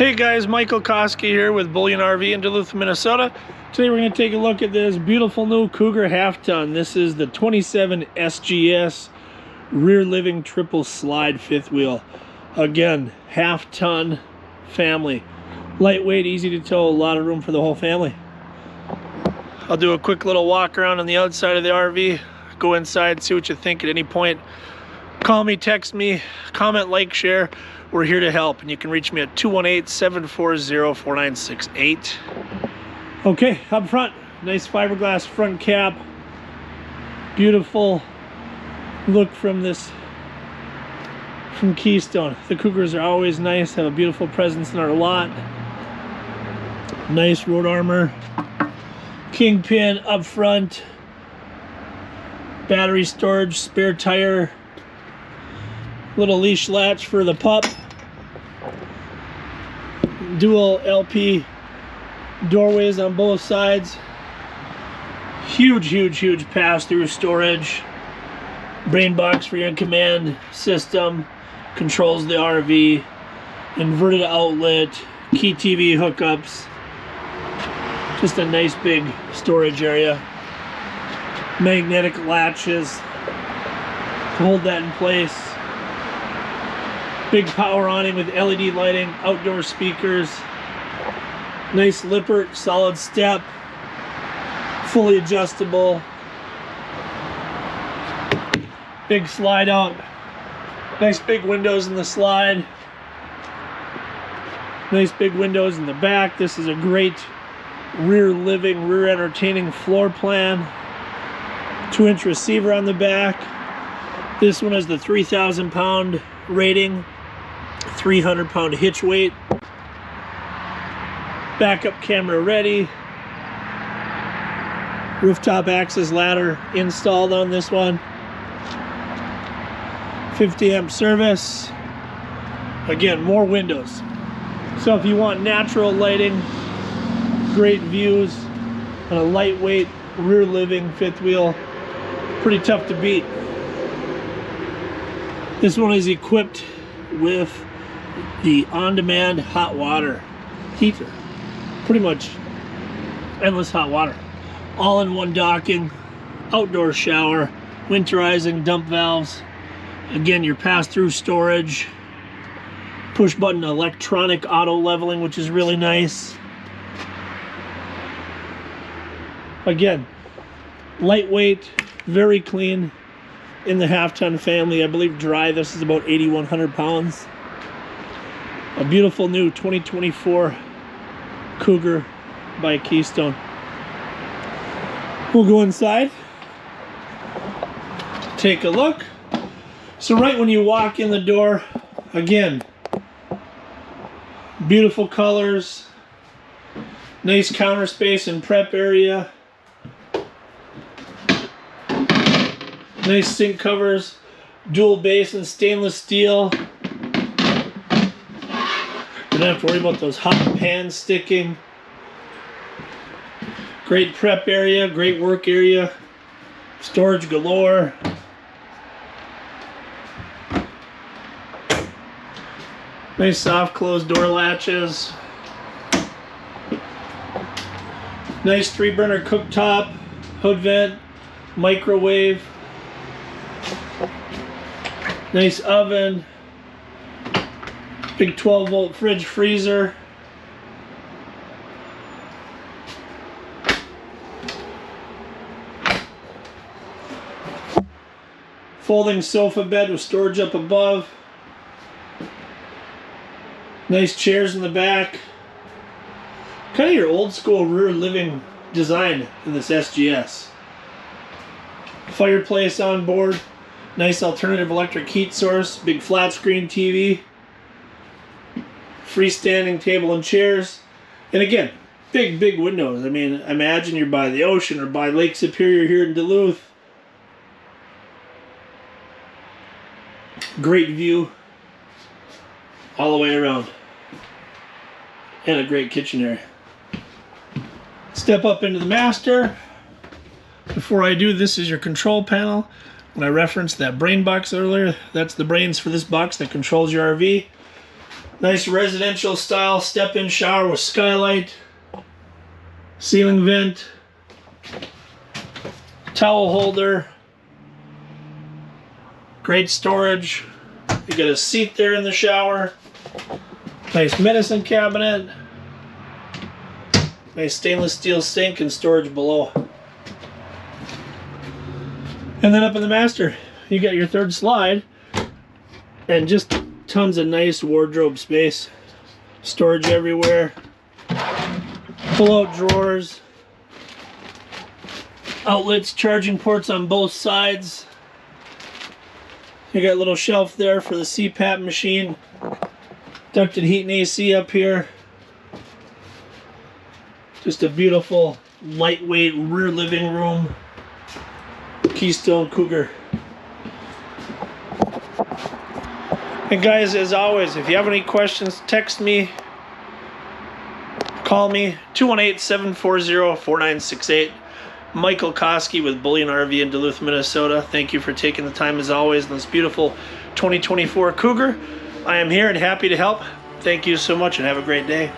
Hey guys, Michael Koski here with Bullion RV in Duluth, Minnesota. Today we're going to take a look at this beautiful new Cougar Half-Ton. This is the 27 SGS rear living triple slide fifth wheel. Again, half-ton family. Lightweight, easy to tow, a lot of room for the whole family. I'll do a quick little walk around on the outside of the RV, go inside, see what you think at any point. Call me, text me, comment, like, share. We're here to help, and you can reach me at 218-740-4968. Okay, up front, nice fiberglass front cap. Beautiful look from Keystone. The Cougars are always nice, have a beautiful presence in our lot. Nice road armor. Kingpin up front. Battery storage, spare tire. Little leash latch for the pup. Dual LP doorways on both sides. Huge pass-through storage. Brain box for your command system. Controls the RV. Inverted outlet. Key TV hookups. Just a nice big storage area. Magnetic latches to hold that in place. Big power awning with LED lighting, outdoor speakers. Nice lippert, solid step. Fully adjustable. Big slide out. Nice big windows in the slide. Nice big windows in the back. This is a great rear living, rear entertaining floor plan. 2-inch receiver on the back. This one has the 3,000 pound rating. 300 pound hitch weight. Backup camera ready. Rooftop access ladder installed on this one. 50 amp service. Again, more windows. So if you want natural lighting, great views, and a lightweight rear living fifth wheel, pretty tough to beat. This one is equipped with the on-demand hot water heater. Pretty much endless hot water. All-in-one docking, outdoor shower, winterizing dump valves. Again, your pass-through storage. Push-button electronic auto leveling, which is really nice. Again, lightweight, very clean. In the half-ton family, I believe dry, this is about 8,100 pounds. A beautiful new 2024 Cougar by Keystone. We'll go inside, take a look. So right when you walk in the door, again, beautiful colors, nice counter space and prep area. Nice sink covers, dual basin stainless steel. You don't have to worry about those hot pans sticking. Great prep area, great work area. Storage galore. Nice soft closed door latches. Nice 3-burner cooktop, hood vent, microwave. Nice oven, big 12-volt fridge freezer. Folding sofa bed with storage up above. Nice chairs in the back. Kind of your old school rear living design in this SGS. Fireplace on board. Nice alternative electric heat source, big flat screen TV, freestanding table and chairs, and again, big windows. I mean, imagine you're by the ocean or by Lake Superior here in Duluth. Great view all the way around, and a great kitchen area. Step up into the master. Before I do, this is your control panel. When I referenced that brain box earlier, that's the brains for this box that controls your RV. Nice residential style step-in shower with skylight, ceiling vent, towel holder, great storage. You got a seat there in the shower, nice medicine cabinet, nice stainless steel sink and storage below. And then up in the master, you got your third slide and just tons of nice wardrobe space, storage everywhere, pull-out drawers, outlets, charging ports on both sides. You got a little shelf there for the CPAP machine, ducted heat and AC up here. Just a beautiful lightweight rear living room, Keystone Cougar. And guys, as always, if you have any questions, text me, call me, 218-740-4968. Michael Koski with Bullion RV in Duluth, Minnesota. Thank you for taking the time, as always, in this beautiful 2024 Cougar. I am here and happy to help. Thank you so much and have a great day.